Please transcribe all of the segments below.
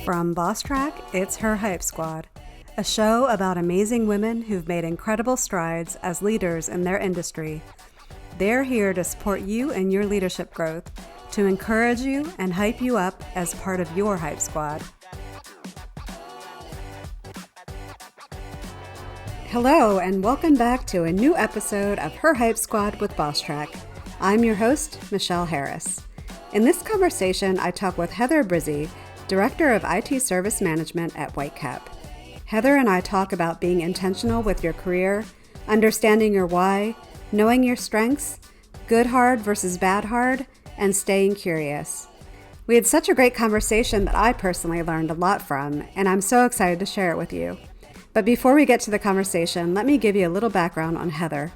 From Bosstrack, it's Her HypeSquad, a show about amazing women who've made incredible strides as leaders in their industry. They're here to support you in your leadership growth, to encourage you and hype you up as part of your Hype Squad. Hello, and welcome back to a new episode of Her Hype Squad with Bosstrack. I'm your host, Michelle Harris. In this conversation, I talk with Heather Brizzi, Director of IT Service Management at Whitecap. Heather and I talk about being intentional with your career, understanding your why, knowing your strengths, good hard versus bad hard, and staying curious. We had such a great conversation that I personally learned a lot from, and I'm so excited to share it with you. But before we get to the conversation, let me give you a little background on Heather.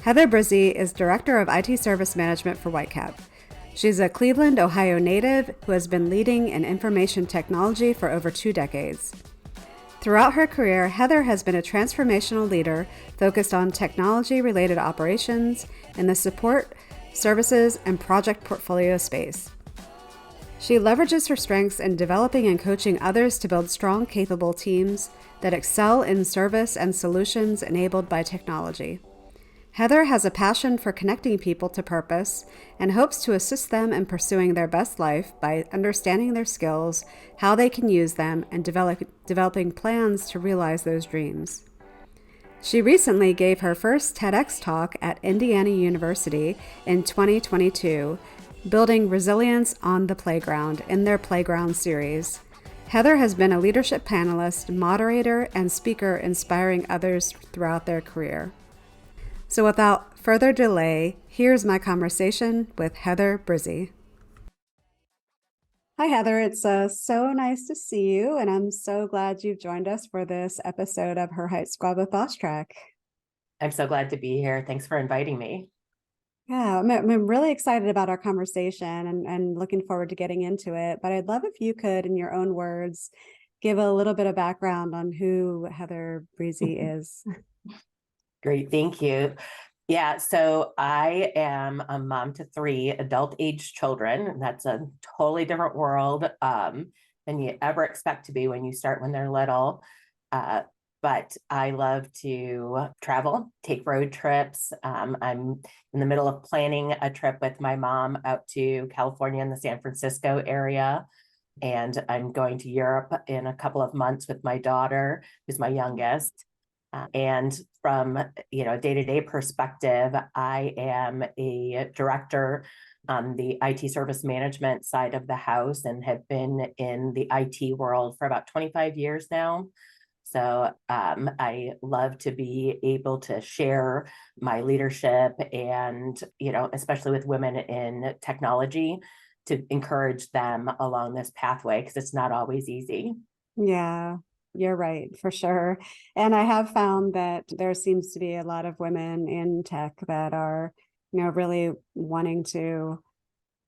Heather Brizzi is Director of IT Service Management for Whitecap. She's a Cleveland, Ohio native who has been leading in information technology for over 2 decades. Throughout her career, Heather has been a transformational leader focused on technology-related operations in the support, services, and project portfolio space. She leverages her strengths in developing and coaching others to build strong, capable teams that excel in service and solutions enabled by technology. Heather has a passion for connecting people to purpose and hopes to assist them in pursuing their best life by understanding their skills, how they can use them, and developing plans to realize those dreams. She recently gave her first TEDx talk at Indiana University in 2022, Building Resilience on the Playground in their Playground series. Heather has been a leadership panelist, moderator, and speaker inspiring others throughout their career. So without further delay, here's my conversation with Heather Brizzi. Hi, Heather. It's so nice to see you, and I'm so glad you've joined us for this episode of Her Hype Squad with Bosstrack. I'm so glad to be here. Thanks for inviting me. Yeah, I'm really excited about our conversation and looking forward to getting into it. But I'd love if you could, in your own words, give a little bit of background on who Heather Brizzi is. Great, thank you. Yeah, so I am a mom to 3 adult-age children, and that's a totally different world than you ever expect to be when you start when they're little. But I love to travel, take road trips. I'm in the middle of planning a trip with my mom out to California in the San Francisco area. And I'm going to Europe in a couple of months with my daughter, who's my youngest. And from a day-to-day perspective, I am a director on the IT service management side of the house and have been in the IT world for about 25 years now. So I love to be able to share my leadership and, especially with women in technology, to encourage them along this pathway because it's not always easy. Yeah. You're right, for sure. And I have found that there seems to be a lot of women in tech that are, really wanting to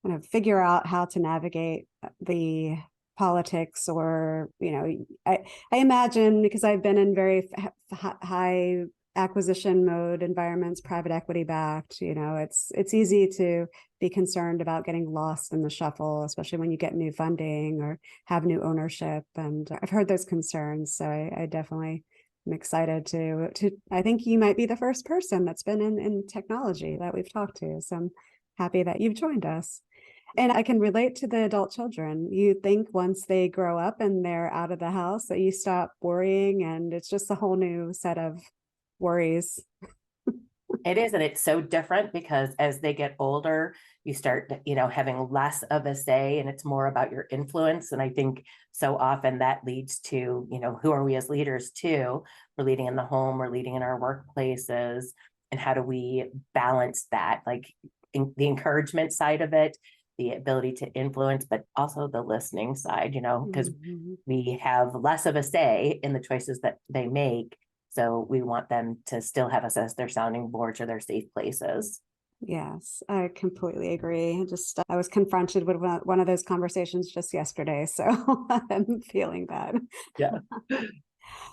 kind of figure out how to navigate the politics or, I imagine because I've been in very high acquisition mode environments, private equity backed, it's easy to be concerned about getting lost in the shuffle, especially when you get new funding or have new ownership. And I've heard those concerns. So I definitely am excited to I think you might be the first person that's been in technology that we've talked to. So I'm happy that you've joined us. And I can relate to the adult children. You think once they grow up and they're out of the house that you stop worrying and it's just a whole new set of worries. It is, and it's so different because as they get older, you start, having less of a say, and it's more about your influence. And I think so often that leads to, who are we as leaders too? We're leading in the home, we're leading in our workplaces, and how do we balance that? Like the encouragement side of it, the ability to influence, but also the listening side, because we have less of a say in the choices that they make. So we want them to still have us as their sounding boards or their safe places. Yes, I completely agree. I was confronted with one of those conversations just yesterday, so I'm feeling that. Yeah.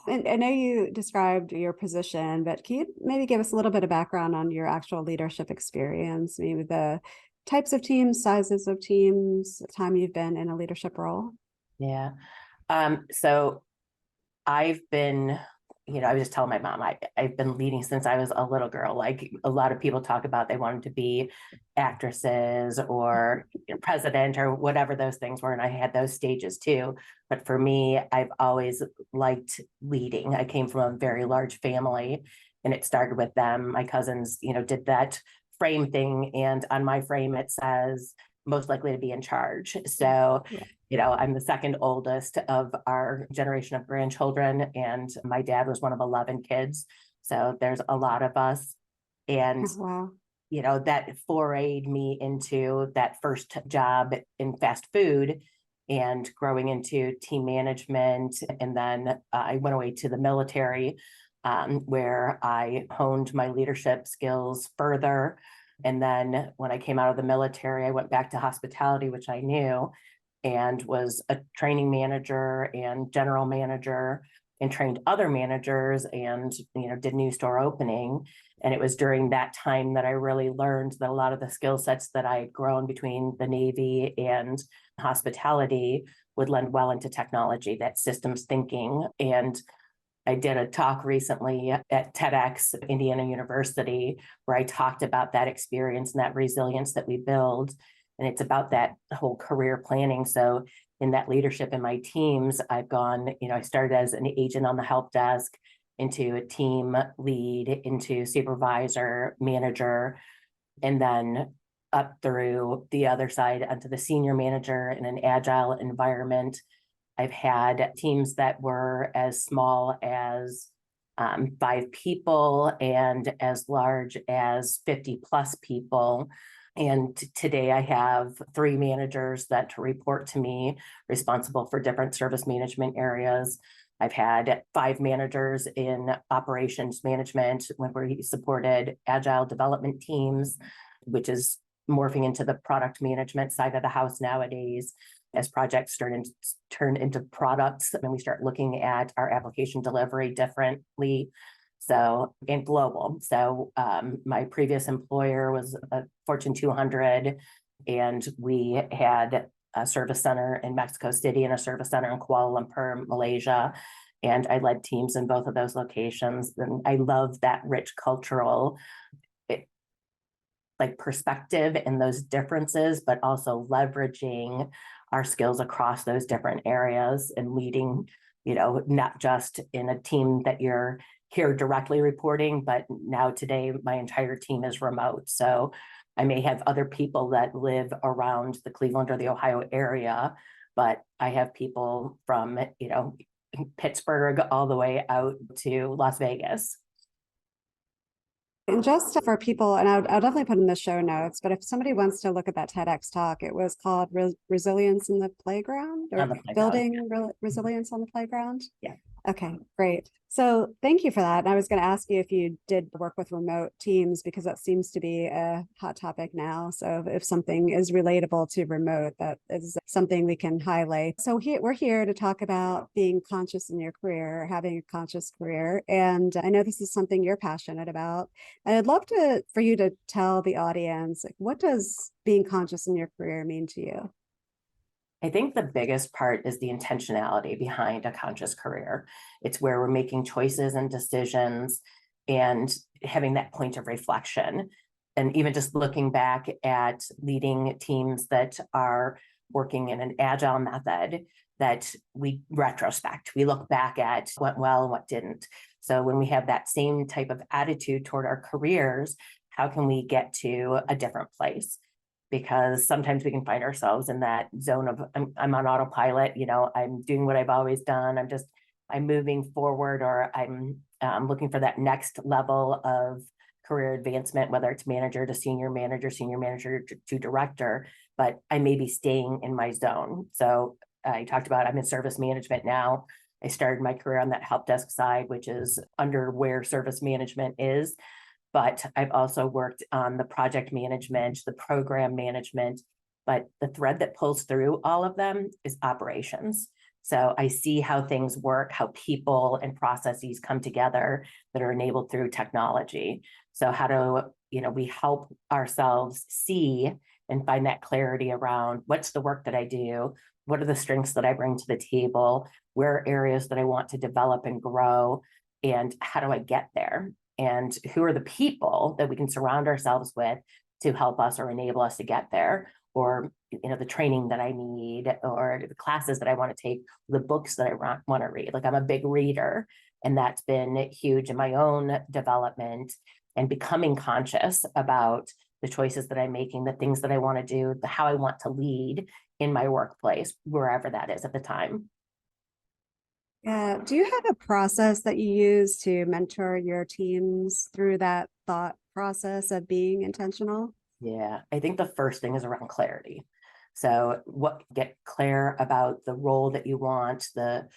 And I know you described your position, but can you maybe give us a little bit of background on your actual leadership experience, maybe the types of teams, sizes of teams, time you've been in a leadership role? Yeah. So I've been, I was just telling my mom, I've been leading since I was a little girl. Like a lot of people talk about they wanted to be actresses or president or whatever those things were. And I had those stages too. But for me, I've always liked leading. I came from a very large family and it started with them. My cousins, did that frame thing. And on my frame, it says, most likely to be in charge. So I'm the second oldest of our generation of grandchildren, and my dad was one of 11 kids. So there's a lot of us. And, Wow. That forayed me into that first job in fast food and growing into team management. And then I went away to the military where I honed my leadership skills further. And then when I came out of the military, I went back to hospitality, which I knew, and was a training manager and general manager and trained other managers and did new store opening. And it was during that time that I really learned that a lot of the skill sets that I had grown between the Navy and hospitality would lend well into technology, that systems thinking. And I did a talk recently at TEDx Indiana University where I talked about that experience and that resilience that we build. And it's about that whole career planning. So in that leadership in my teams, I've gone, I started as an agent on the help desk into a team lead, into supervisor, manager, and then up through the other side onto the senior manager in an agile environment. I've had teams that were as small as 5 people and as large as 50 plus people. And today I have 3 managers that report to me, responsible for different service management areas. I've had 5 managers in operations management when we supported agile development teams, which is morphing into the product management side of the house nowadays. As projects turn into products, and we start looking at our application delivery differently. So, and global. So my previous employer was a Fortune 200, and we had a service center in Mexico City and a service center in Kuala Lumpur, Malaysia. And I led teams in both of those locations. And I love that rich cultural perspective and those differences, but also leveraging our skills across those different areas and leading, not just in a team that you're here directly reporting, but now today my entire team is remote. So I may have other people that live around the Cleveland or the Ohio area, but I have people from, Pittsburgh all the way out to Las Vegas. And just for people, and I'll definitely put in the show notes, but if somebody wants to look at that TEDx talk, it was called Resilience in the Playground, or Building Resilience on the Playground. Yeah. Okay, great. So thank you for that. And I was going to ask you if you did work with remote teams, because that seems to be a hot topic now. So if something is relatable to remote, that is something we can highlight. So we're here to talk about being conscious in your career, having a conscious career. And I know this is something you're passionate about. And I'd love for you to tell the audience, what does being conscious in your career mean to you? I think the biggest part is the intentionality behind a conscious career. It's where we're making choices and decisions and having that point of reflection. And even just looking back at leading teams that are working in an agile method, that we retrospect, we look back at what went well and what didn't. So when we have that same type of attitude toward our careers, how can we get to a different place? Because sometimes we can find ourselves in that zone of I'm on autopilot, I'm doing what I've always done. I'm moving forward, or I'm looking for that next level of career advancement, whether it's manager to senior manager to director, but I may be staying in my zone. So I talked about I'm in service management now. I started my career on that help desk side, which is under where service management is. But I've also worked on the project management, the program management, but the thread that pulls through all of them is operations. So I see how things work, how people and processes come together that are enabled through technology. So how do we help ourselves see and find that clarity around what's the work that I do, what are the strengths that I bring to the table? Where are areas that I want to develop and grow? And how do I get there? And who are the people that we can surround ourselves with to help us or enable us to get there? Or, the training that I need, or the classes that I want to take, the books that I want to read. Like, I'm a big reader, and that's been huge in my own development and becoming conscious about the choices that I'm making, the things that I want to do, how I want to lead in my workplace, wherever that is at the time. Yeah. Do you have a process that you use to mentor your teams through that thought process of being intentional? Yeah, I think the first thing is around clarity. So get clear about the role that you want, the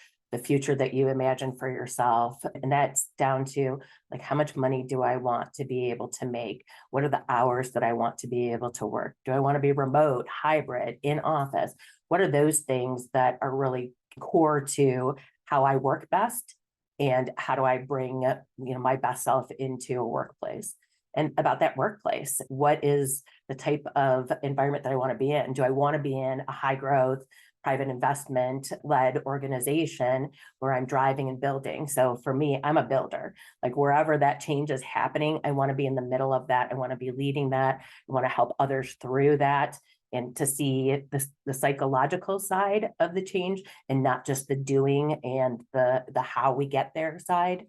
future that you imagine for yourself. And that's down to, like, how much money do I want to be able to make? What are the hours that I want to be able to work? Do I want to be remote, hybrid, in office? What are those things that are really core to how I work best? And how do I bring, my best self into a workplace? And about that workplace, what is the type of environment that I want to be in? Do I want to be in a high growth, private investment led organization where I'm driving and building? So for me, I'm a builder. Like, wherever that change is happening, I want to be in the middle of that. I want to be leading that. I want to help others through that, and to see the psychological side of the change, and not just the doing and the how we get there side,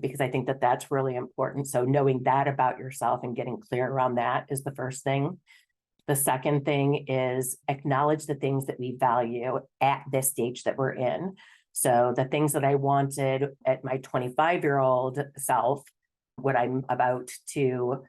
because I think that that's really important. So knowing that about yourself and getting clear around that is the first thing. The second thing is acknowledge the things that we value at this stage that we're in. So the things that I wanted at my 25-year-old self, what I'm about to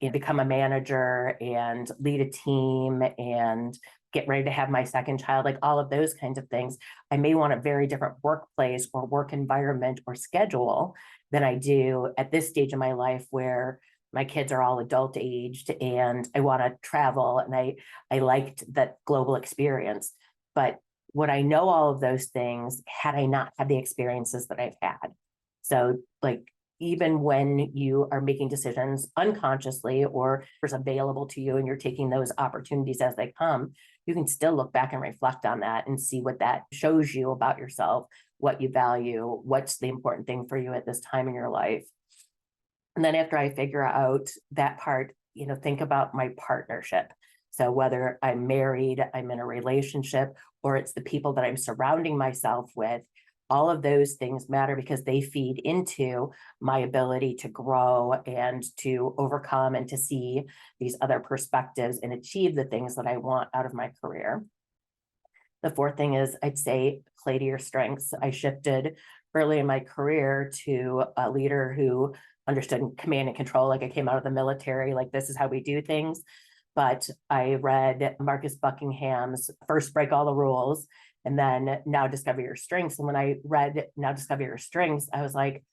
become a manager and lead a team and get ready to have my second child, like all of those kinds of things, I may want a very different workplace or work environment or schedule than I do at this stage of my life, where my kids are all adult aged and I want to travel, and I liked that global experience. But would I know all of those things had I not had the experiences that I've had? So, like, even when you are making decisions unconsciously or is available to you and you're taking those opportunities as they come, you can still look back and reflect on that and see what that shows you about yourself, what you value, what's the important thing for you at this time in your life. And then after I figure out that part, think about my partnership. So whether I'm married, I'm in a relationship, or it's the people that I'm surrounding myself with, all of those things matter because they feed into my ability to grow and to overcome and to see these other perspectives and achieve the things that I want out of my career. The fourth thing is, I'd say, play to your strengths. I shifted early in my career to a leader who understood command and control. Like, I came out of the military, like, this is how we do things. But I read Marcus Buckingham's First Break All the Rules, and then Now Discover Your Strengths. And when I read Now Discover Your Strengths, I was like,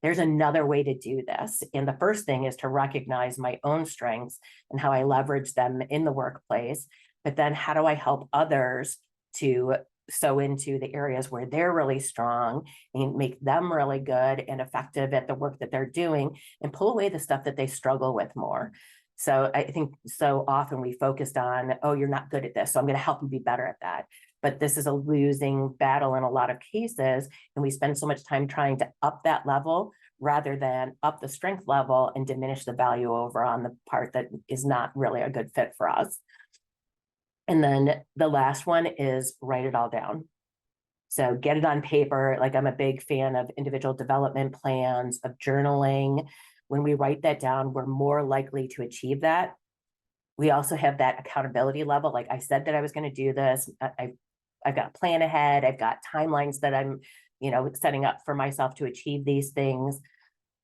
there's another way to do this. And the first thing is to recognize my own strengths and how I leverage them in the workplace. But then how do I help others to sew into the areas where they're really strong and make them really good and effective at the work that they're doing, and pull away the stuff that they struggle with more. So I think so often we focused on, oh, you're not good at this, so I'm going to help you be better at that. But this is a losing battle in a lot of cases. And we spend so much time trying to up that level rather than up the strength level and diminish the value over on the part that is not really a good fit for us. And then the last one is write it all down. So get it on paper. Like, I'm a big fan of individual development plans, of journaling. When we write that down, we're more likely to achieve that. We also have that accountability level. Like, I said that I was going to do this. I've got a plan ahead. I've got timelines that I'm, setting up for myself to achieve these things.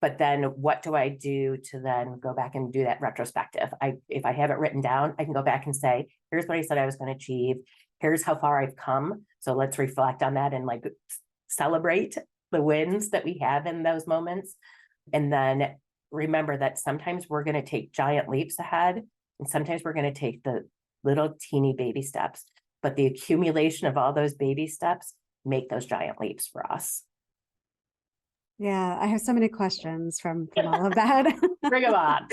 But then what do I do to then go back and do that retrospective? If I have it written down, I can go back and say, here's what I said I was going to achieve. Here's how far I've come. So let's reflect on that and, like, celebrate the wins that we have in those moments. And then remember that sometimes we're going to take giant leaps ahead, and sometimes we're going to take the little teeny baby steps. But the accumulation of all those baby steps make those giant leaps for us. Yeah, I have so many questions from all of that. Bring them on.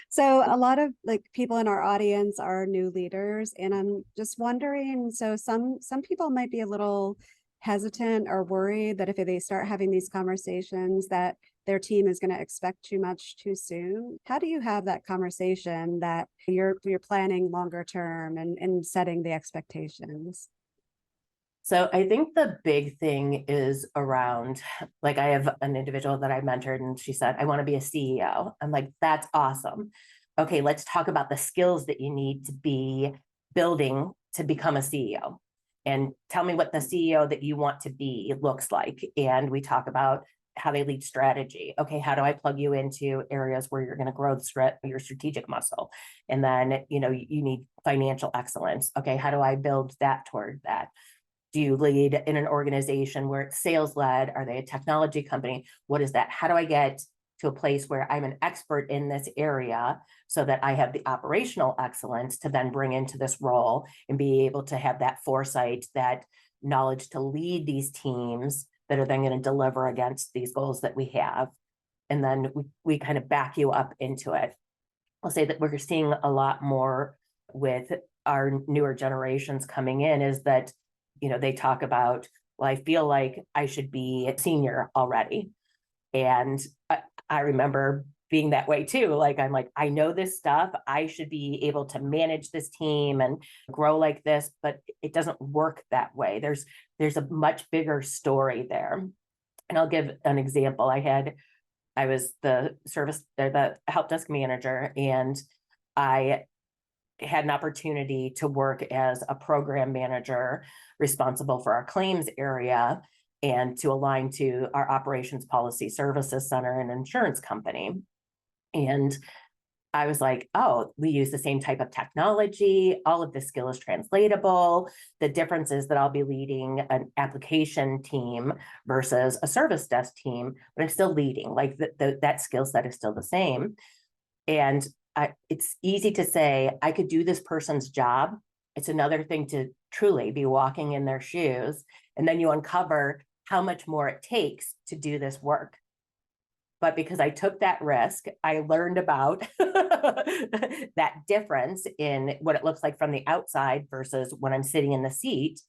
So a lot of like people in our audience are new leaders, and I'm just wondering, so some people might be a little hesitant or worried that if they start having these conversations that their team is going to expect too much too soon. How do you have that conversation that you're planning longer term and setting the expectations? So I think the big thing is around, like I have an individual that I mentored and she said, I want to be a CEO. I'm like, that's awesome. Okay, let's talk about the skills that you need to be building to become a CEO. And tell me what the CEO that you want to be looks like. And we talk about how they lead strategy. Okay, how do I plug you into areas where you're going to grow your strategic muscle? And then, you need financial excellence. Okay, how do I build that toward that? Do you lead in an organization where it's sales led? Are they a technology company? What is that? How do I get to a place where I'm an expert in this area so that I have the operational excellence to then bring into this role and be able to have that foresight, that knowledge to lead these teams that are then going to deliver against these goals that we have? And then we kind of back you up into it. I'll say that we're seeing a lot more with our newer generations coming in is that, they talk about, well, I feel like I should be a senior already. And I remember being that way too. Like, I'm like, I know this stuff. I should be able to manage this team and grow like this, but it doesn't work that way. There's a much bigger story there. And I'll give an example. I was the help desk manager, and I had an opportunity to work as a program manager responsible for our claims area and to align to our operations policy services center and insurance company. And I was like, oh, we use the same type of technology. All of the skill is translatable. The difference is that I'll be leading an application team versus a service desk team, but I'm still leading. Like that skill set is still the same. And it's easy to say, I could do this person's job. It's another thing to truly be walking in their shoes. And then you uncover how much more it takes to do this work. But because I took that risk, I learned about that difference in what it looks like from the outside versus when I'm sitting in the seat.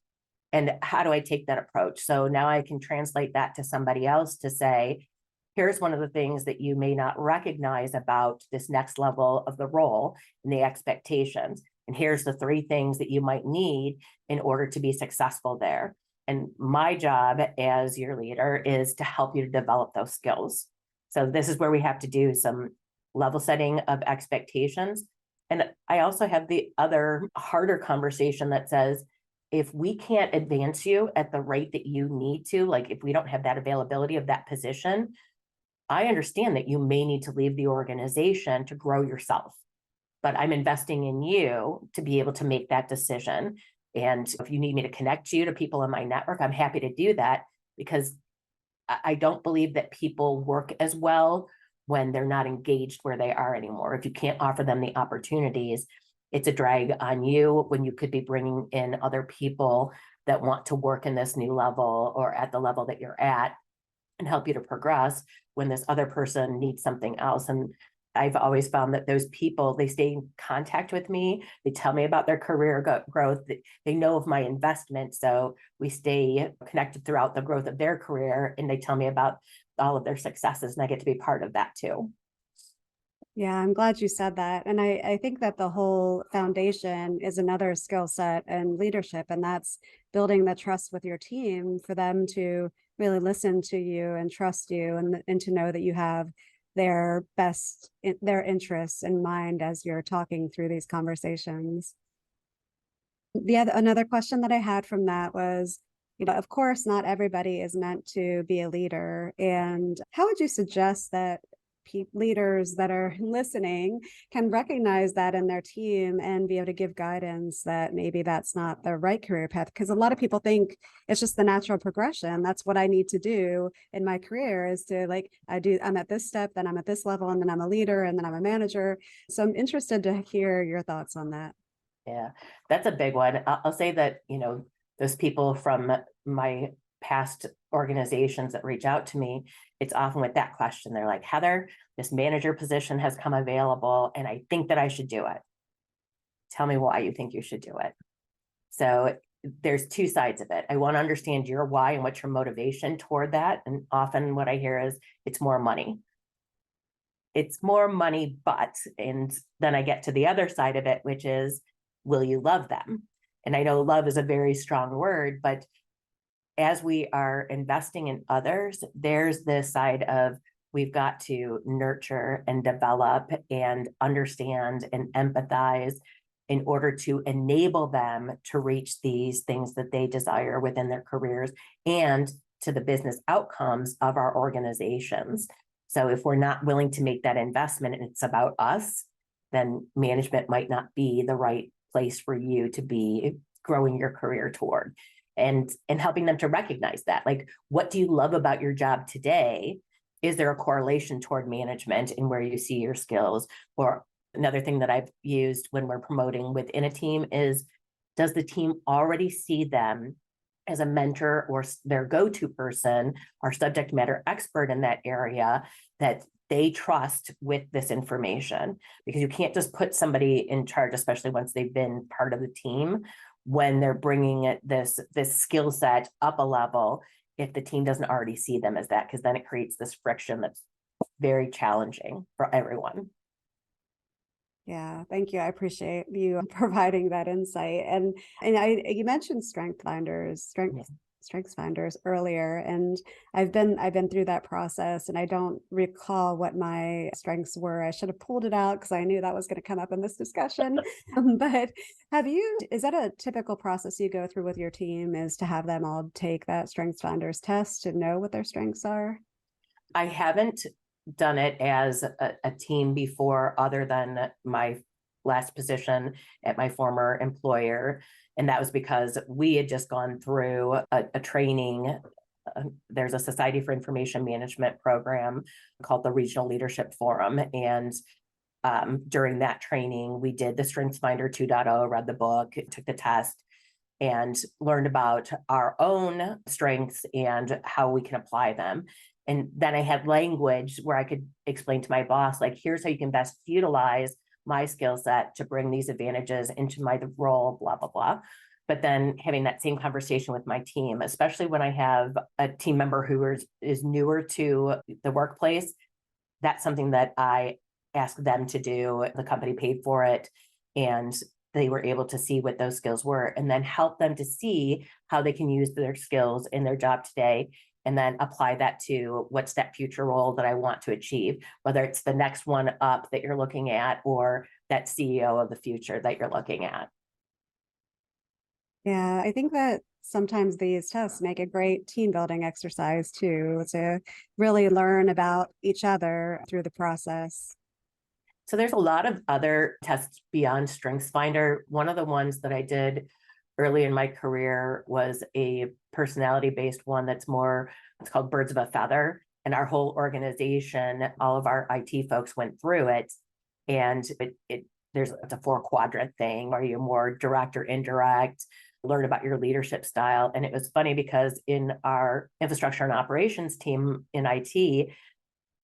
And how do I take that approach? So now I can translate that to somebody else to say, here's one of the things that you may not recognize about this next level of the role and the expectations. And here's the 3 things that you might need in order to be successful there. And my job as your leader is to help you to develop those skills. So this is where we have to do some level setting of expectations. And I also have the other harder conversation that says, if we can't advance you at the rate that you need to, like if we don't have that availability of that position, I understand that you may need to leave the organization to grow yourself, but I'm investing in you to be able to make that decision. And if you need me to connect you to people in my network, I'm happy to do that, because I don't believe that people work as well when they're not engaged where they are anymore. If you can't offer them the opportunities, it's a drag on you when you could be bringing in other people that want to work in this new level or at the level that you're at and help you to progress when this other person needs something else. And I've always found that those people, they stay in contact with me. They tell me about their career growth. They know of my investment. So we stay connected throughout the growth of their career. And they tell me about all of their successes. And I get to be part of that too. Yeah, I'm glad you said that. And I think that the whole foundation is another skill set and leadership, and that's building the trust with your team for them to really listen to you and trust you and to know that you have their interests in mind as you're talking through these conversations. Another question that I had from that was, of course, not everybody is meant to be a leader. And how would you suggest that leaders that are listening can recognize that in their team and be able to give guidance that maybe that's not the right career path? Because a lot of people think it's just the natural progression. That's what I need to do in my career, is to I'm at this step, then I'm at this level, and then I'm a leader, and then I'm a manager. So I'm interested to hear your thoughts on that. Yeah, that's a big one. I'll say that, those people from my past organizations that reach out to me, it's often with that question. They're like, Heather, this manager position has come available and I think that I should do it. Tell me why you think you should do it. So there's two sides of it. I want to understand your why and what's your motivation toward that. And often what I hear is it's more money. It's more money, and then I get to the other side of it, which is, will you love them? And I know love is a very strong word, but as we are investing in others, there's this side of we've got to nurture and develop and understand and empathize in order to enable them to reach these things that they desire within their careers and to the business outcomes of our organizations. So if we're not willing to make that investment and it's about us, then management might not be the right place for you to be growing your career toward. And helping them to recognize that, like, what do you love about your job today? Is there a correlation toward management and where you see your skills? Or another thing that I've used when we're promoting within a team is, does the team already see them as a mentor or their go-to person or subject matter expert in that area that they trust with this information? Because you can't just put somebody in charge, especially once they've been part of the team, when they're bringing this skill set up a level, if the team doesn't already see them as that, because then it creates this friction that's very challenging for everyone. Yeah, thank you. I appreciate you providing that insight. And you mentioned strengths finders earlier, and I've been through that process, and I don't recall what my strengths were. I should have pulled it out because I knew that was going to come up in this discussion. But is that a typical process you go through with your team, is to have them all take that strengths finders test to know what their strengths are? I haven't done it as a team before, other than my last position at my former employer. And that was because we had just gone through a training. There's a Society for Information Management program called the Regional Leadership Forum. And during that training, we did the StrengthsFinder 2.0, read the book, took the test, and learned about our own strengths and how we can apply them. And then I had language where I could explain to my boss, like, here's how you can best utilize my skill set to bring these advantages into my role, blah, blah, blah. But then having that same conversation with my team, especially when I have a team member who is newer to the workplace, that's something that I asked them to do. The company paid for it, and they were able to see what those skills were, and then help them to see how they can use their skills in their job today, and then apply that to what's that future role that I want to achieve, whether it's the next one up that you're looking at or that CEO of the future that you're looking at. Yeah, I think that sometimes these tests make a great team building exercise too, to really learn about each other through the process. So there's a lot of other tests beyond StrengthsFinder. One of the ones that I did early in my career was a personality-based one that's more, it's called Birds of a Feather. And our whole organization, all of our IT folks went through it. And it's a 4-quadrant thing. Are you more direct or indirect? Learn about your leadership style. And it was funny because in our infrastructure and operations team in IT,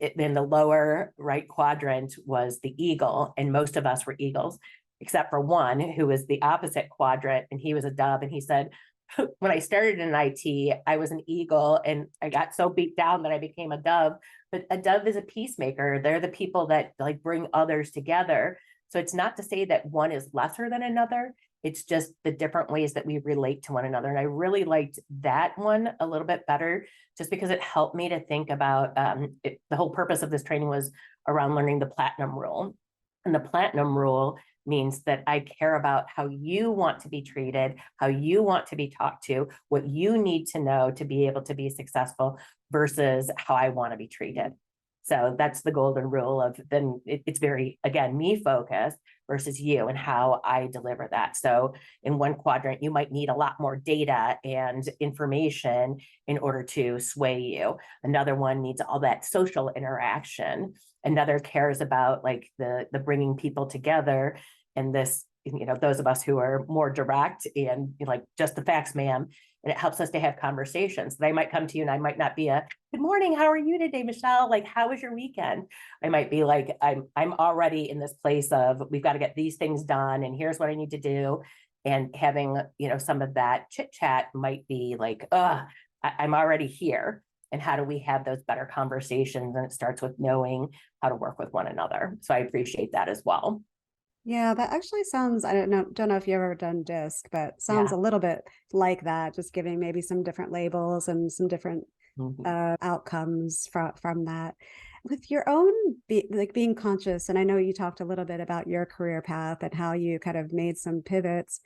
in the lower right quadrant was the eagle, and most of us were eagles, except for one who was the opposite quadrant, and he was a dove. And he said, when I started in IT, I was an eagle and I got so beat down that I became a dove. But a dove is a peacemaker. They're the people that like bring others together. So it's not to say that one is lesser than another. It's just the different ways that we relate to one another. And I really liked that one a little bit better, just because it helped me to think about the whole purpose of this training was around learning the platinum rule. And the platinum rule means that I care about how you want to be treated, how you want to be talked to, what you need to know to be able to be successful versus how I want to be treated. So that's the golden rule of then it's very, again, me focused versus you and how I deliver that. So in one quadrant, you might need a lot more data and information in order to sway you. Another one needs all that social interaction. Another cares about like the bringing people together. And this those of us who are more direct and like, just the facts, ma'am. And it helps us to have conversations. They might come to you and I might not be good morning, how are you today, Michelle? Like, how was your weekend? I might be like, I'm already in this place of, we've got to get these things done and here's what I need to do. And having, some of that chit chat might be like, I'm already here. And how do we have those better conversations? And it starts with knowing how to work with one another. So I appreciate that as well. Yeah, that actually sounds, I don't know if you've ever done disc, but sounds Yeah. a little bit like that, just giving maybe some different labels and some different Mhm. outcomes from that. With your own like being conscious, and I know you talked a little bit about your career path and how you kind of made some pivots.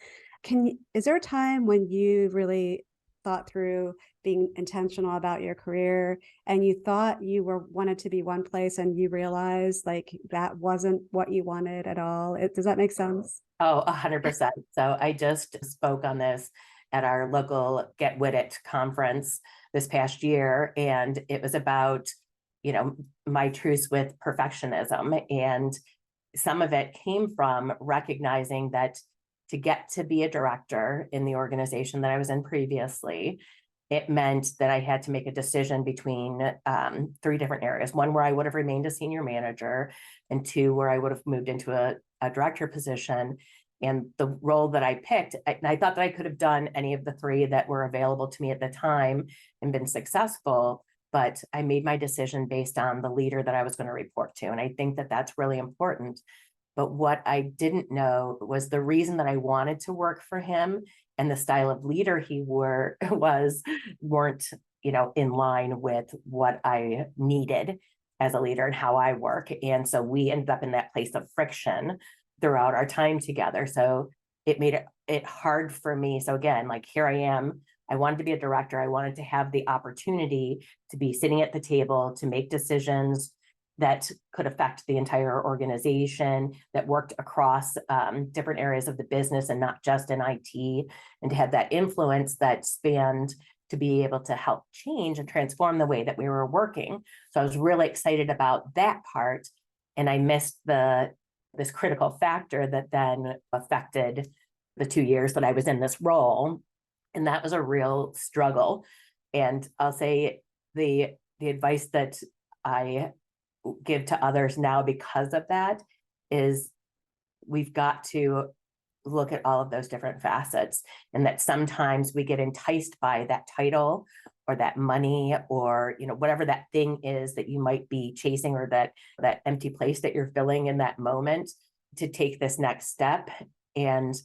Is there a time when you really thought through being intentional about your career and you thought you were wanted to be one place and you realized like that wasn't what you wanted at all? Does that make sense? Oh, 100%. So I just spoke on this at our local Get With It conference this past year, and it was about, my truce with perfectionism. And some of it came from recognizing that to get to be a director in the organization that I was in previously, it meant that I had to make a decision between three different areas. One where I would have remained a senior manager, and two where I would have moved into a director position. And the role that I picked, I thought that I could have done any of the three that were available to me at the time and been successful, but I made my decision based on the leader that I was going to report to. And I think that that's really important. But what I didn't know was the reason that I wanted to work for him and the style of leader he was weren't, in line with what I needed as a leader and how I work. And so we ended up in that place of friction throughout our time together. So it made it hard for me. So again, like, here I am. I wanted to be a director. I wanted to have the opportunity to be sitting at the table to make decisions that could affect the entire organization, that worked across different areas of the business and not just in IT, and to have that influence that spanned to be able to help change and transform the way that we were working. So I was really excited about that part. And I missed this critical factor that then affected the 2 years that I was in this role. And that was a real struggle. And I'll say the advice that I give to others now because of that is, we've got to look at all of those different facets, and that sometimes we get enticed by that title or that money or whatever that thing is that you might be chasing, or that empty place that you're filling in that moment, to take this next step. And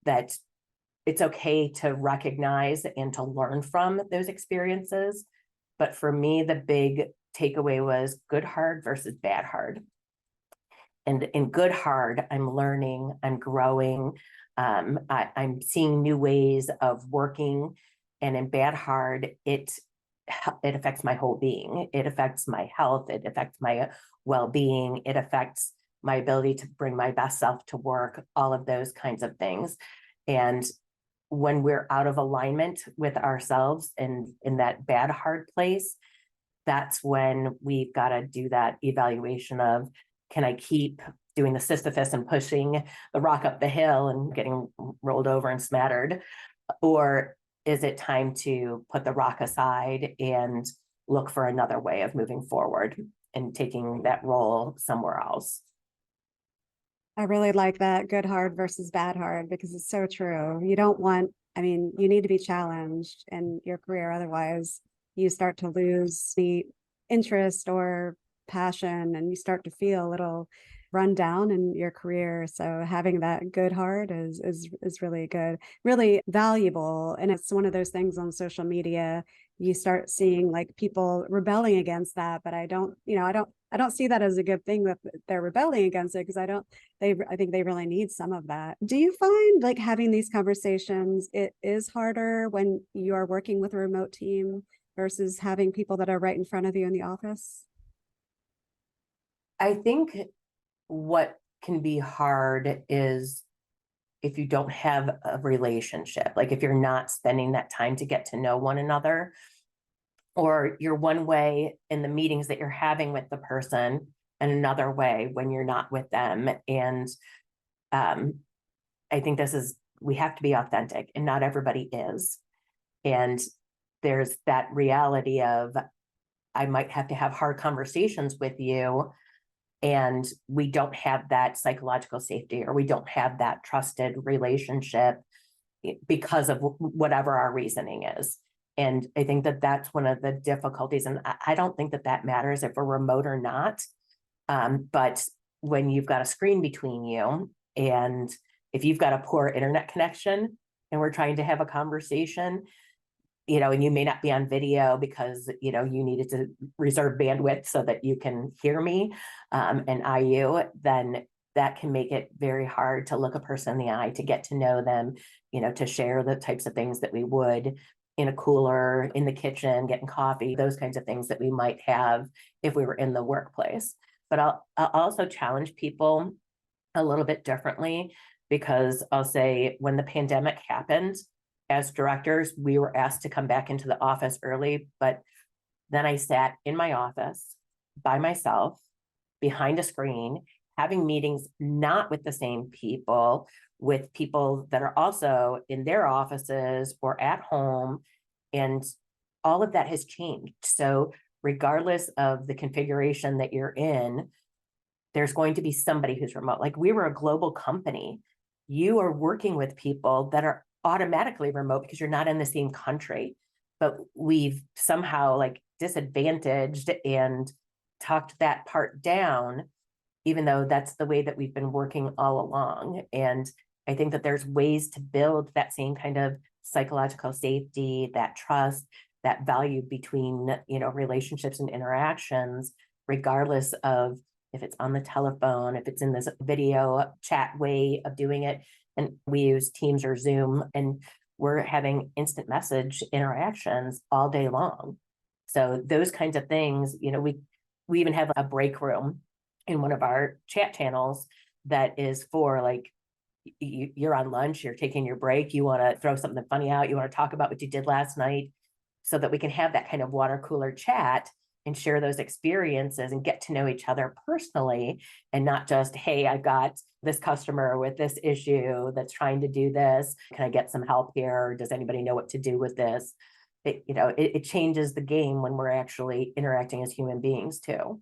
that it's okay to recognize and to learn from those experiences. But for me, the big takeaway was good hard versus bad hard. And in good hard, I'm learning, I'm growing, I'm seeing new ways of working. And in bad hard, it affects my whole being. It affects my health. It affects my well-being. It affects my ability to bring my best self to work, all of those kinds of things. And when we're out of alignment with ourselves and in that bad hard place, that's when we've got to do that evaluation of, can I keep doing the Sisyphus and pushing the rock up the hill and getting rolled over and smattered? Or is it time to put the rock aside and look for another way of moving forward and taking that role somewhere else? I really like that good hard versus bad hard because it's so true. You don't want, I mean, you need to be challenged in your career. Otherwise, you start to lose the interest or passion and you start to feel a little run down in your career. So having that good heart is really good, really valuable. And it's one of those things on social media. You start seeing like people rebelling against that, but I don't see that as a good thing that they're rebelling against it because I think they really need some of that. Do you find like having these conversations, it is harder when you are working with a remote team versus having people that are right in front of you in the office? I think what can be hard is if you don't have a relationship, like if you're not spending that time to get to know one another, or you're one way in the meetings that you're having with the person and another way when you're not with them. And I think we have to be authentic, and not everybody is. And there's that reality of, I might have to have hard conversations with you, and we don't have that psychological safety, or we don't have that trusted relationship because of whatever our reasoning is. And I think that that's one of the difficulties. And I don't think that that matters if we're remote or not. But when you've got a screen between you, and if you've got a poor internet connection and we're trying to have a conversation, and you may not be on video because, you needed to reserve bandwidth so that you can hear me, and then that can make it very hard to look a person in the eye, to get to know them, to share the types of things that we would in a cooler, in the kitchen, getting coffee, those kinds of things that we might have if we were in the workplace. But I'll also challenge people a little bit differently, because I'll say, when the pandemic happened, as directors, we were asked to come back into the office early, but then I sat in my office by myself behind a screen, having meetings not with the same people, with people that are also in their offices or at home. And all of that has changed. So regardless of the configuration that you're in, there's going to be somebody who's remote. Like, we were a global company. You are working with people that are automatically remote because you're not in the same country, but we've somehow disadvantaged and talked that part down, even though that's the way that we've been working all along. And I think that there's ways to build that same kind of psychological safety, that trust, that value between, relationships and interactions, regardless of if it's on the telephone, if it's in this video chat way of doing it. And we use Teams or Zoom, and we're having instant message interactions all day long. So those kinds of things, we even have a break room in one of our chat channels that is for you're on lunch, you're taking your break, you want to throw something funny out, you want to talk about what you did last night, so that we can have that kind of water cooler chat and share those experiences and get to know each other personally, and not just, hey, I got this customer with this issue that's trying to do this. Can I get some help here? Does anybody know what to do with this? It changes the game when we're actually interacting as human beings too.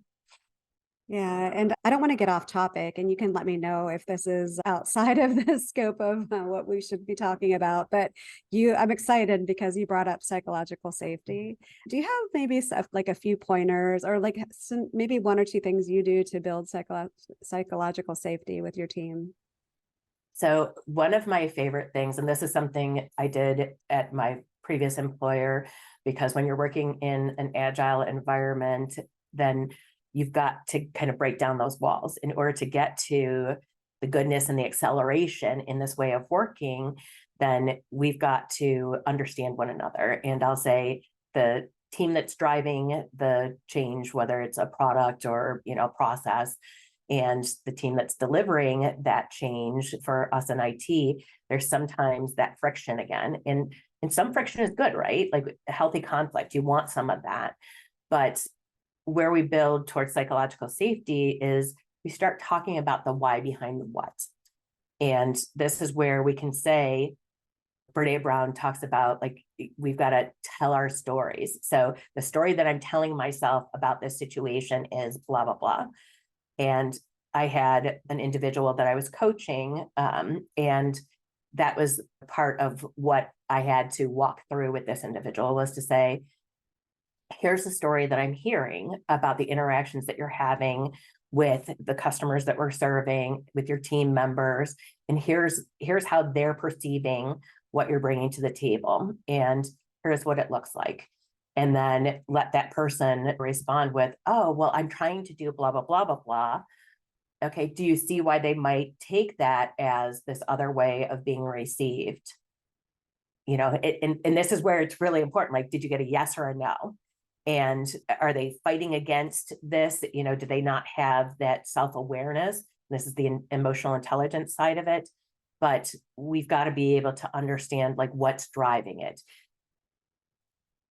Yeah, and I don't want to get off topic, and you can let me know if this is outside of the scope of what we should be talking about. But I'm excited because you brought up psychological safety. Do you have maybe a few pointers, or maybe one or two things you do to build psychological safety with your team? So one of my favorite things, and this is something I did at my previous employer, because when you're working in an agile environment, then you've got to kind of break down those walls in order to get to the goodness and the acceleration in this way of working. Then we've got to understand one another. And I'll say, the team that's driving the change, whether it's a product or, process, and the team that's delivering that change for us in IT, there's sometimes that friction again. And some friction is good, right? Like a healthy conflict, you want some of that. But where we build towards psychological safety is we start talking about the why behind the what. And this is where we can say, Brene Brown talks about, we've got to tell our stories. So the story that I'm telling myself about this situation is blah, blah, blah. And I had an individual that I was coaching, and that was part of what I had to walk through with this individual, was to say, here's the story that I'm hearing about the interactions that you're having with the customers that we're serving, with your team members, and here's how they're perceiving what you're bringing to the table, and here's what it looks like. And then let that person respond with, oh, well, I'm trying to do blah, blah, blah, blah, blah. Okay, do you see why they might take that as this other way of being received? And this is where it's really important. Did you get a yes or a no? And are they fighting against this? Do they not have that self-awareness? This is the emotional intelligence side of it. But we've got to be able to understand what's driving it.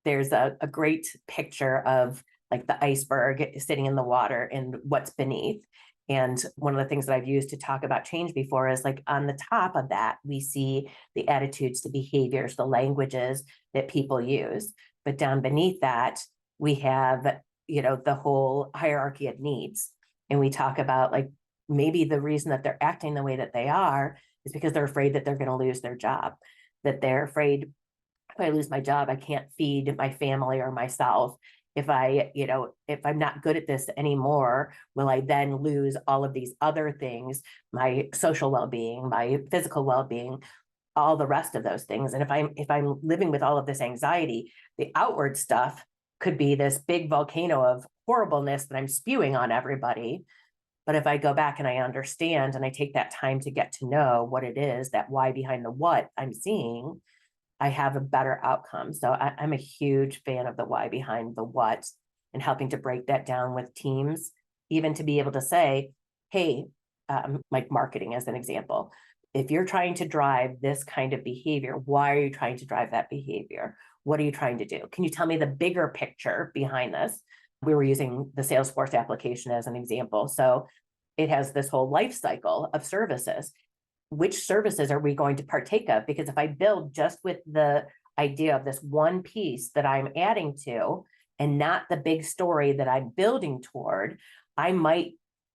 There's a great picture of the iceberg sitting in the water and what's beneath. And one of the things that I've used to talk about change before is like on the top of that, we see the attitudes, the behaviors, the languages that people use. But down beneath that, we have, the whole hierarchy of needs. And we talk about like maybe the reason that they're acting the way that they are is because they're afraid that they're going to lose their job, that they're afraid if I lose my job, I can't feed my family or myself. If I'm not good at this anymore, will I then lose all of these other things, my social well-being, my physical well-being, all the rest of those things? And if I'm living with all of this anxiety, the outward stuff could be this big volcano of horribleness that I'm spewing on everybody. But if I go back and I understand and I take that time to get to know what it is, that why behind the what I'm seeing, I have a better outcome. So I'm a huge fan of the why behind the what and helping to break that down with teams, even to be able to say, hey, like marketing as an example, if you're trying to drive this kind of behavior, why are you trying to drive that behavior? What are you trying to do? Can you tell me the bigger picture behind this? We were using the Salesforce application as an example. So it has this whole life cycle of services. Which services are we going to partake of? Because if I build just with the idea of this one piece that I'm adding to and not the big story that I'm building toward, I might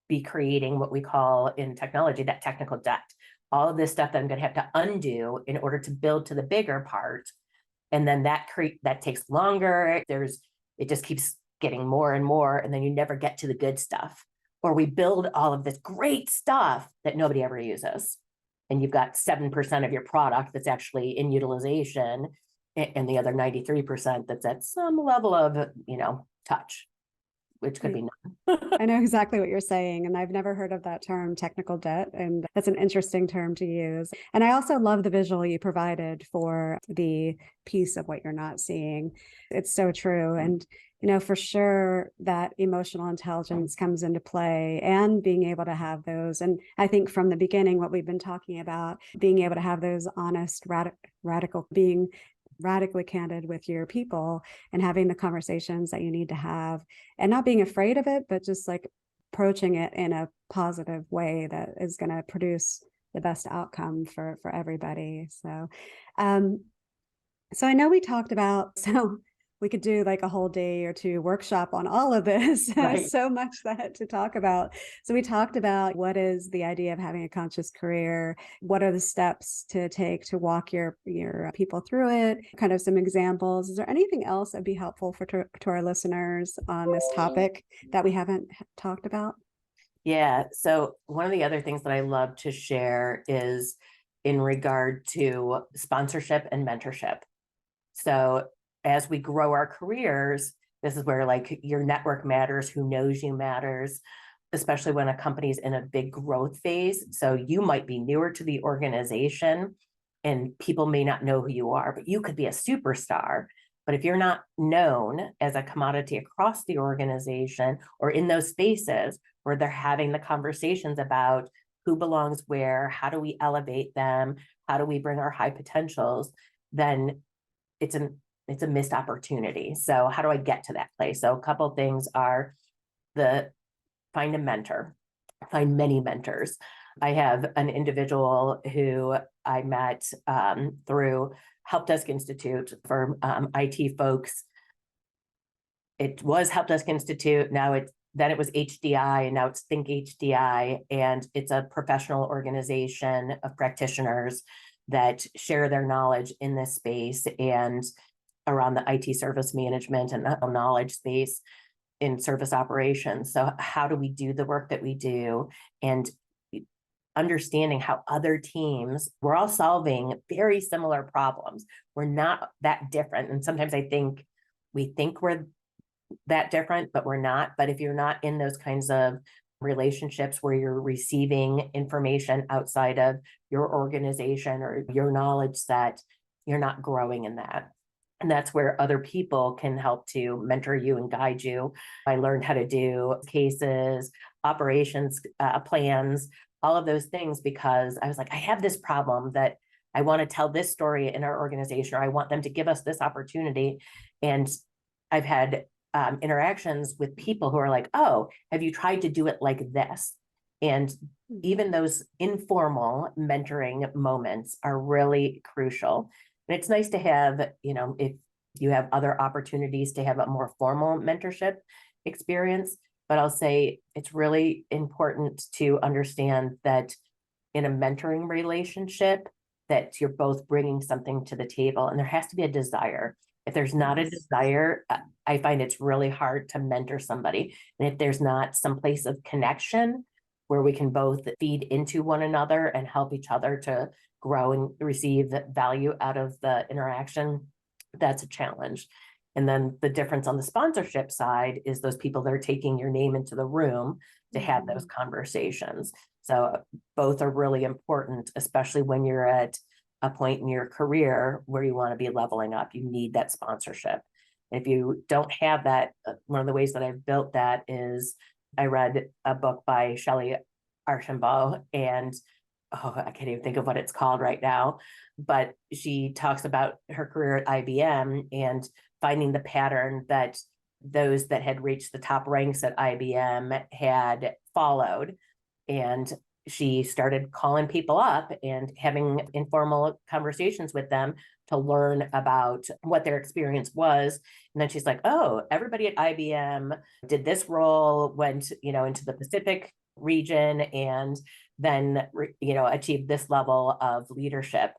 be creating what we call in technology that technical debt. All of this stuff that I'm going to have to undo in order to build to the bigger part. And then that takes longer. It just keeps getting more and more, and then you never get to the good stuff. Or we build all of this great stuff that nobody ever uses. And you've got 7% of your product that's actually in utilization, and the other 93% that's at some level of, touch, which could be none. I know exactly what you're saying. And I've never heard of that term, technical debt. And that's an interesting term to use. And I also love the visual you provided for the piece of what you're not seeing. It's so true. And for sure that emotional intelligence comes into play and being able to have those. And I think from the beginning, what we've been talking about, being able to have those honest, radical, being radically candid with your people and having the conversations that you need to have and not being afraid of it, but just like approaching it in a positive way that is going to produce the best outcome for everybody. So I know we talked about, so we could do like a whole day or two workshop on all of this. Right. So much that to talk about. So we talked about what is the idea of having a conscious career? What are the steps to take to walk your people through it? Kind of some examples. Is there anything else that'd be helpful to our listeners on this topic that we haven't talked about? Yeah. So one of the other things that I love to share is in regard to sponsorship and mentorship. So as we grow our careers, this is where like your network matters, who knows you matters, especially when a company's in a big growth phase. So you might be newer to the organization and people may not know who you are, but you could be a superstar. But if you're not known as a commodity across the organization or in those spaces where they're having the conversations about who belongs where, how do we elevate them, how do we bring our high potentials, then it's a missed opportunity. So how do I get to that place? So a couple of things are find a mentor, find many mentors. I have an individual who I met through Help Desk Institute for IT folks. It was Help Desk Institute. Then it was HDI, and now it's Think HDI, and it's a professional organization of practitioners that share their knowledge in this space and around the IT service management and the knowledge space in service operations. So how do we do the work that we do, and understanding how other teams, we're all solving very similar problems. We're not that different. And sometimes I think we think we're that different, but we're not. But if you're not in those kinds of relationships where you're receiving information outside of your organization or your knowledge set, you're not growing in that. And that's where other people can help to mentor you and guide you. I learned how to do cases, operations plans, all of those things, because I was like, I have this problem that I want to tell this story in our organization, or I want them to give us this opportunity. And I've had interactions with people who are like, oh, have you tried to do it like this? And even those informal mentoring moments are really crucial. And it's nice to have, if you have other opportunities to have a more formal mentorship experience, but I'll say it's really important to understand that in a mentoring relationship, that you're both bringing something to the table, and there has to be a desire. If there's not a desire, I find it's really hard to mentor somebody. And if there's not some place of connection where we can both feed into one another and help each other to grow and receive value out of the interaction, that's a challenge. And then the difference on the sponsorship side is those people that are taking your name into the room to have those conversations. So both are really important, especially when you're at a point in your career where you want to be leveling up. You need that sponsorship. If you don't have that, one of the ways that I've built that is I read a book by Shelley Archambault, and I can't even think of what it's called right now, but she talks about her career at IBM and finding the pattern that those that had reached the top ranks at IBM had followed. And she started calling people up and having informal conversations with them to learn about what their experience was. And then she's like, oh, everybody at IBM did this role, went, into the Pacific region, and then, achieved this level of leadership.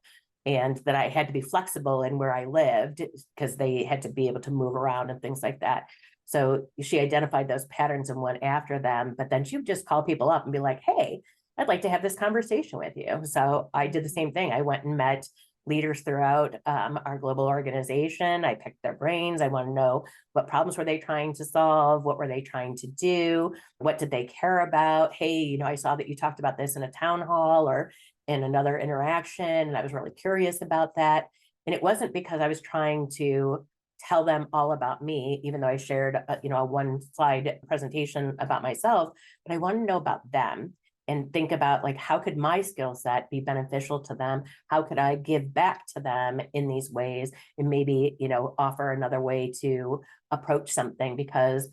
And that I had to be flexible in where I lived because they had to be able to move around and things like that. So she identified those patterns and went after them, but then she would just call people up and be like, hey, I'd like to have this conversation with you. So I did the same thing. I went and met leaders throughout our global organization. I picked their brains. I want to know what problems were they trying to solve? What were they trying to do? What did they care about? Hey, I saw that you talked about this in a town hall or in another interaction, and I was really curious about that. And it wasn't because I was trying to tell them all about me, even though I shared a one slide presentation about myself, but I wanted to know about them and think about, like, how could my skill set be beneficial to them? How could I give back to them in these ways, and maybe, offer another way to approach something, because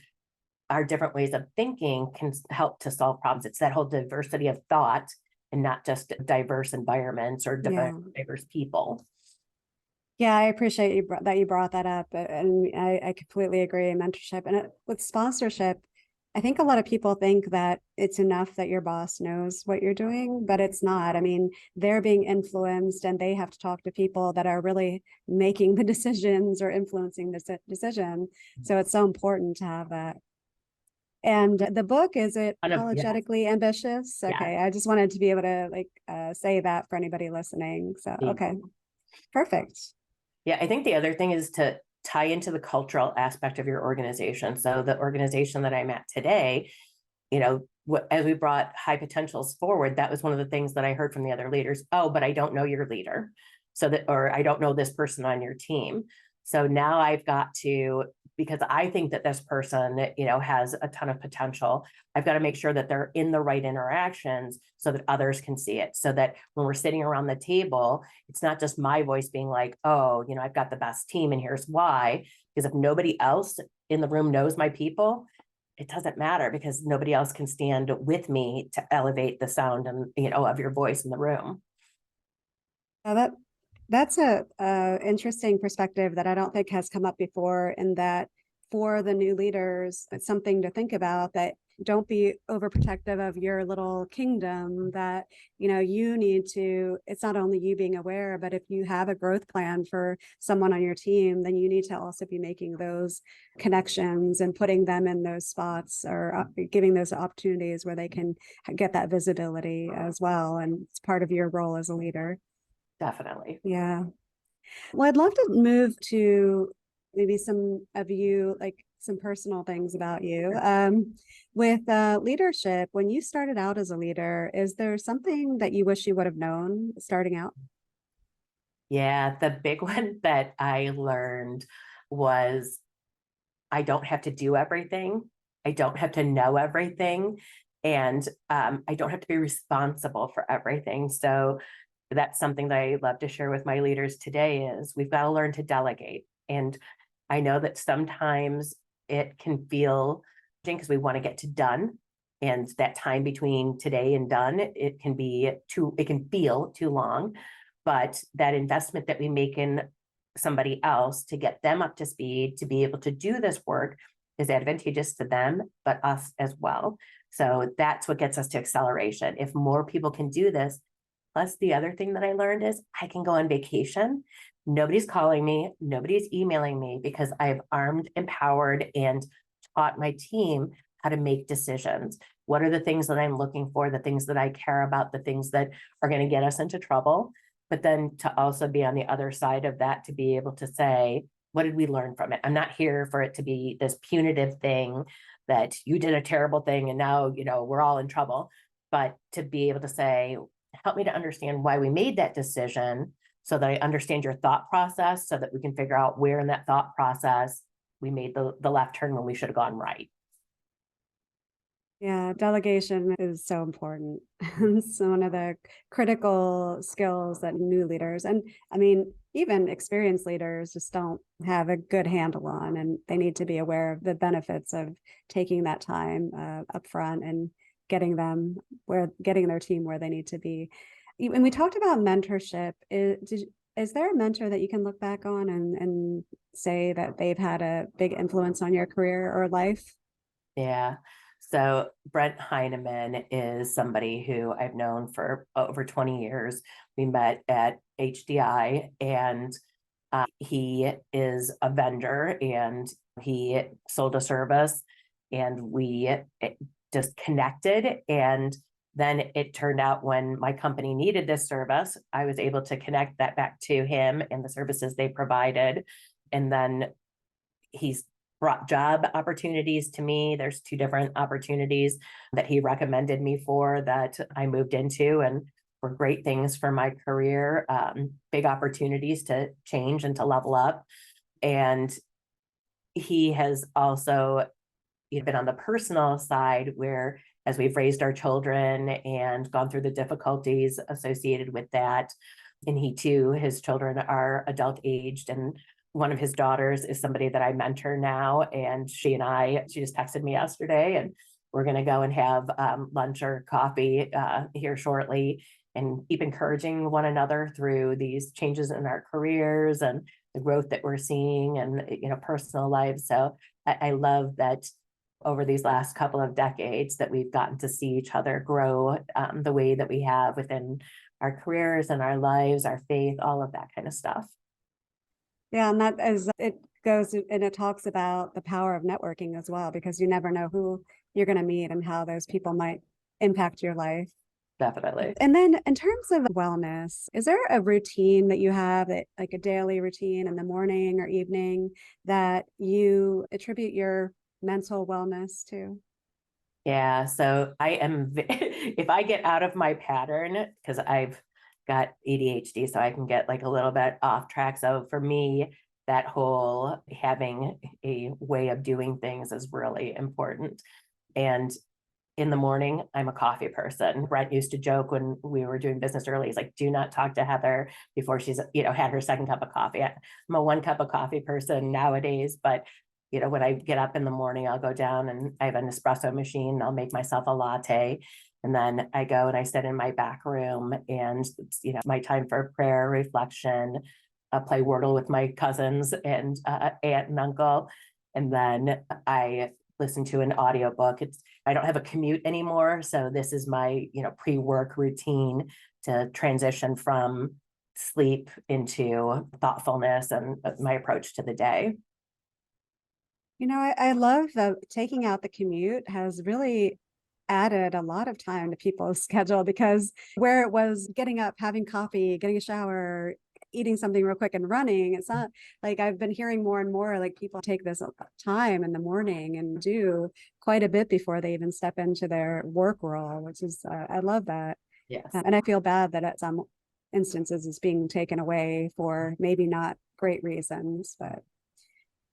our different ways of thinking can help to solve problems. It's that whole diversity of thought and not just diverse environments or diverse people. Yeah, I appreciate that you brought that up, and I completely agree. Mentorship and with sponsorship, I think a lot of people think that it's enough that your boss knows what you're doing, but it's not. I mean, they're being influenced, and they have to talk to people that are really making the decisions or influencing the decision. So it's so important to have that. And the book, is it apologetically ambitious? Okay, I just wanted to be able to say that for anybody listening. So okay, perfect. Yeah, I think the other thing is to tie into the cultural aspect of your organization. So the organization that I'm at today, as we brought high potentials forward, that was one of the things that I heard from the other leaders. Oh, but I don't know your leader. Or I don't know this person on your team. So now I've got to, because I think that this person, has a ton of potential, I've got to make sure that they're in the right interactions so that others can see it. So that when we're sitting around the table, it's not just my voice being like, oh, I've got the best team and here's why. Because if nobody else in the room knows my people, it doesn't matter, because nobody else can stand with me to elevate the sound and, of your voice in the room. That's a interesting perspective that I don't think has come up before, in that for the new leaders, it's something to think about, that don't be overprotective of your little kingdom, that, you need to, it's not only you being aware, but if you have a growth plan for someone on your team, then you need to also be making those connections and putting them in those spots, or giving those opportunities where they can get that visibility as well. And it's part of your role as a leader. Definitely. Yeah. Well, I'd love to move to maybe some personal things about you. With leadership, when you started out as a leader, is there something that you wish you would have known starting out? Yeah, the big one that I learned was I don't have to do everything. I don't have to know everything. And I don't have to be responsible for everything. So that's something that I love to share with my leaders today, is we've got to learn to delegate. And I know that sometimes it can feel because we want to get to done And that time between today and done, it can feel too long, but that investment that we make in somebody else to get them up to speed, to be able to do this work is advantageous to them, but us as well. So that's what gets us to acceleration. If more people can do this, plus the other thing that I learned is I can go on vacation. Nobody's calling me, nobody's emailing me because I've armed, empowered, and taught my team how to make decisions. What are the things that I'm looking for, the things that I care about, the things that are going to get us into trouble? But then to also be on the other side of that, to be able to say, what did we learn from it? I'm not here for it to be this punitive thing that you did a terrible thing and now, we're all in trouble. But to be able to say, help me to understand why we made that decision so that I understand your thought process so that we can figure out where in that thought process we made the left turn when we should have gone right. Yeah, delegation is so important. It's one of the critical skills that new leaders, and I mean, even experienced leaders just don't have a good handle on, and they need to be aware of the benefits of taking that time up front and getting their team where they need to be. And we talked about mentorship. Is there a mentor that you can look back on and say that they've had a big influence on your career or life? Yeah. So Brent Heineman is somebody who I've known for over 20 years. We met at HDI, and he is a vendor and he sold a service, and we just connected. And then it turned out when my company needed this service, I was able to connect that back to him and the services they provided. And then he's brought job opportunities to me. There's 2 different opportunities that he recommended me for that I moved into, and were great things for my career, big opportunities to change and to level up. And he has also been on the personal side where, as we've raised our children and gone through the difficulties associated with that, and he too, his children are adult aged, and one of his daughters is somebody that I mentor now. And she just texted me yesterday, and we're going to go and have lunch or coffee here shortly, and keep encouraging one another through these changes in our careers and the growth that we're seeing, and personal lives. So I love that over these last couple of decades that we've gotten to see each other grow the way that we have within our careers and our lives, our faith, all of that kind of stuff. Yeah, and that is it goes and it talks about the power of networking as well, because you never know who you're going to meet and how those people might impact your life. Definitely. And then in terms of wellness, is there a routine that you have, that like a daily routine in the morning or evening, that you attribute your mental wellness to? Yeah, so I am, if I get out of my pattern, because I've got ADHD, so I can get like a little bit off track. So for me, that whole having a way of doing things is really important. And in the morning, I'm a coffee person. Brent used to joke when we were doing business early, he's like, do not talk to Heather before she's, had her second cup of coffee. I'm a 1 cup of coffee person nowadays, but when I get up in the morning, I'll go down and I have an espresso machine. I'll make myself a latte. And then I go and I sit in my back room, and my time for prayer, reflection, play Wordle with my cousins and aunt and uncle. And then I listen to an audiobook. I don't have a commute anymore. So this is my, pre-work routine to transition from sleep into thoughtfulness and my approach to the day. I love that taking out the commute has really added a lot of time to people's schedule, because where it was getting up, having coffee, getting a shower, eating something real quick and running, it's not like, I've been hearing more and more like people take this time in the morning and do quite a bit before they even step into their work role, which is, I love that. Yes. And I feel bad that at some instances it's being taken away for maybe not great reasons. But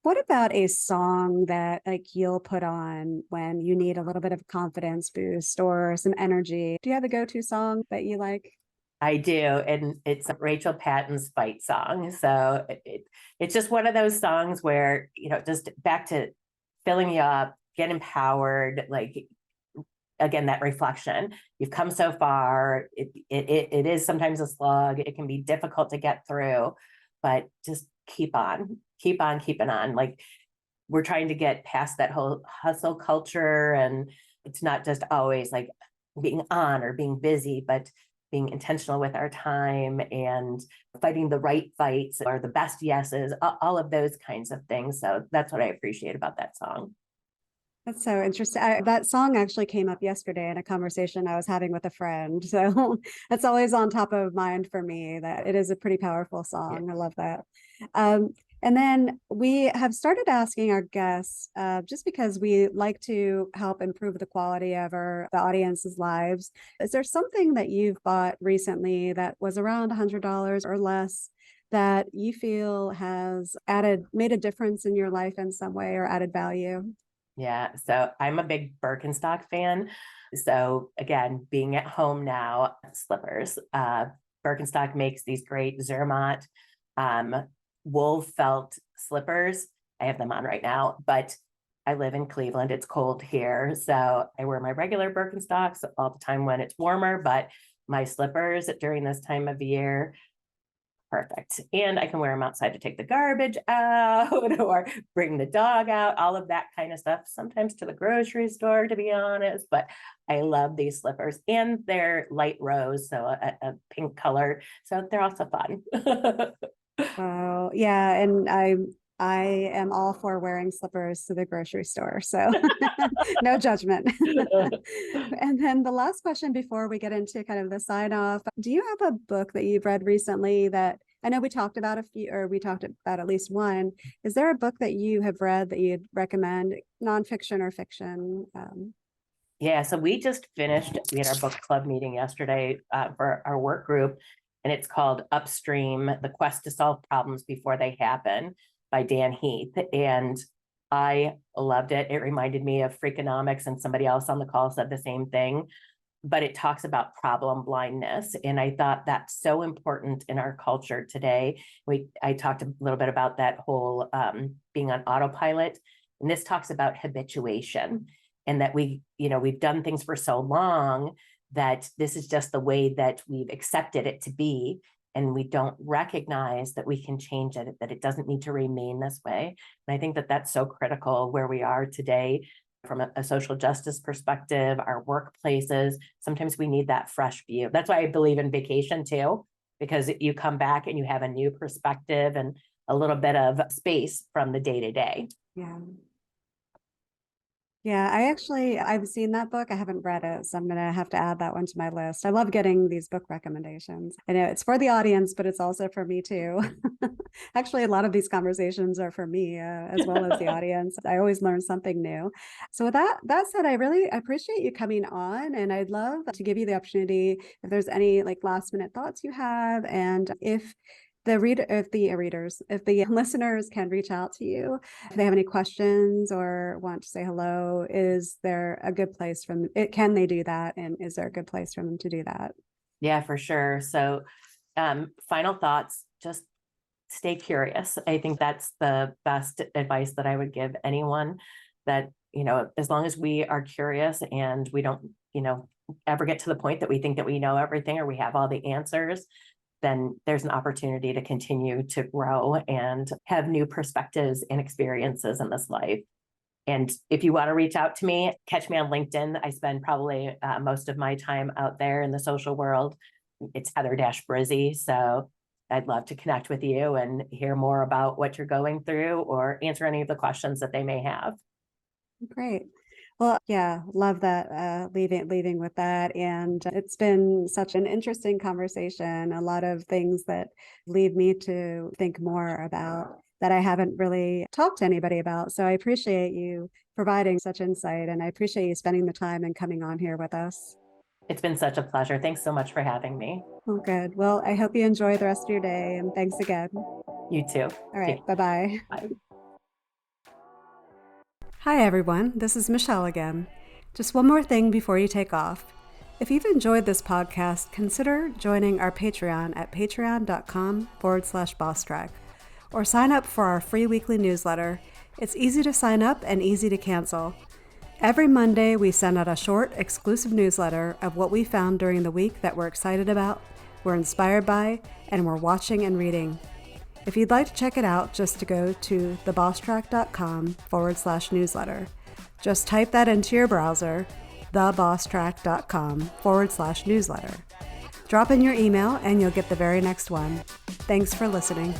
what about a song that like you'll put on when you need a little bit of confidence boost or some energy? Do you have a go-to song that you like? I do, and it's Rachel Patton's fight song. So it's just one of those songs where, just back to filling you up, get empowered, like again, that reflection. You've come so far. It is sometimes a slug. It can be difficult to get through, but just keep on keeping on. Like, we're trying to get past that whole hustle culture, and it's not just always like being on or being busy, but being intentional with our time and fighting the right fights or the best yeses, all of those kinds of things. So that's what I appreciate about that song. That's so interesting. That song actually came up yesterday in a conversation I was having with a friend. So it's always on top of mind for me that it is a pretty powerful song. Yeah. I love that. And then we have started asking our guests, just because we like to help improve the quality of the audience's lives. Is there something that you've bought recently that was around $100 or less that you feel has made a difference in your life in some way or added value? Yeah, so I'm a big Birkenstock fan. So again, being at home now, slippers. Birkenstock makes these great Zermatt wool felt slippers. I have them on right now, but I live in Cleveland. It's cold here. So I wear my regular Birkenstocks all the time when it's warmer, but my slippers during this time of year, perfect. And I can wear them outside to take the garbage out or bring the dog out, all of that kind of stuff, sometimes to the grocery store, to be honest. But I love these slippers, and they're light rose, so a pink color. So they're also fun. Oh, yeah. And I am all for wearing slippers to the grocery store. So no judgment. And then the last question before we get into kind of the sign off, do you have a book that you've read recently that I know we talked about we talked about at least one. Is there a book that you have read that you'd recommend, nonfiction or fiction? Yeah, so we had our book club meeting yesterday for our work group, and it's called Upstream: The Quest to Solve Problems Before They Happen by Dan Heath. And I loved it. It reminded me of Freakonomics, and somebody else on the call said the same thing, but it talks about problem blindness. And I thought that's so important in our culture today. I talked a little bit about that whole being on autopilot, and this talks about habituation, and that we've done things for so long that this is just the way that we've accepted it to be. And we don't recognize that we can change it, that it doesn't need to remain this way. And I think that that's so critical where we are today from a social justice perspective, our workplaces. Sometimes we need that fresh view. That's why I believe in vacation too, because you come back and you have a new perspective and a little bit of space from the day to day. Yeah. Yeah, I've seen that book. I haven't read it, so I'm going to have to add that one to my list. I love getting these book recommendations. I know it's for the audience, but it's also for me too. Actually, a lot of these conversations are for me as well as the audience. I always learn something new. So with that said, I really appreciate you coming on, and I'd love to give you the opportunity if there's any like last minute thoughts you have, and if the listeners can reach out to you if they have any questions or want to say hello, is there a good place can they do that? And is there a good place for them to do that? Yeah, for sure. So final thoughts, just stay curious. I think that's the best advice that I would give anyone, that, as long as we are curious and we don't, ever get to the point that we think that we know everything or we have all the answers, then there's an opportunity to continue to grow and have new perspectives and experiences in this life. And if you want to reach out to me, catch me on LinkedIn. I spend probably most of my time out there in the social world. It's Heather-Brizzi. So I'd love to connect with you and hear more about what you're going through or answer any of the questions that they may have. Great. Well, yeah, love that, leaving with that. And it's been such an interesting conversation, a lot of things that lead me to think more about that I haven't really talked to anybody about. So I appreciate you providing such insight, and I appreciate you spending the time and coming on here with us. It's been such a pleasure. Thanks so much for having me. Oh, good. Well, I hope you enjoy the rest of your day, and thanks again. You too. All right. Bye-bye. Bye. Hi, everyone. This is Michelle again. Just one more thing before you take off. If you've enjoyed this podcast, consider joining our Patreon at patreon.com/Bosstrack, or sign up for our free weekly newsletter. It's easy to sign up and easy to cancel. Every Monday, we send out a short, exclusive newsletter of what we found during the week that we're excited about, we're inspired by, and we're watching and reading. If you'd like to check it out, just to go to thebosstrack.com/newsletter. Just type that into your browser, thebosstrack.com/newsletter. Drop in your email and you'll get the very next one. Thanks for listening.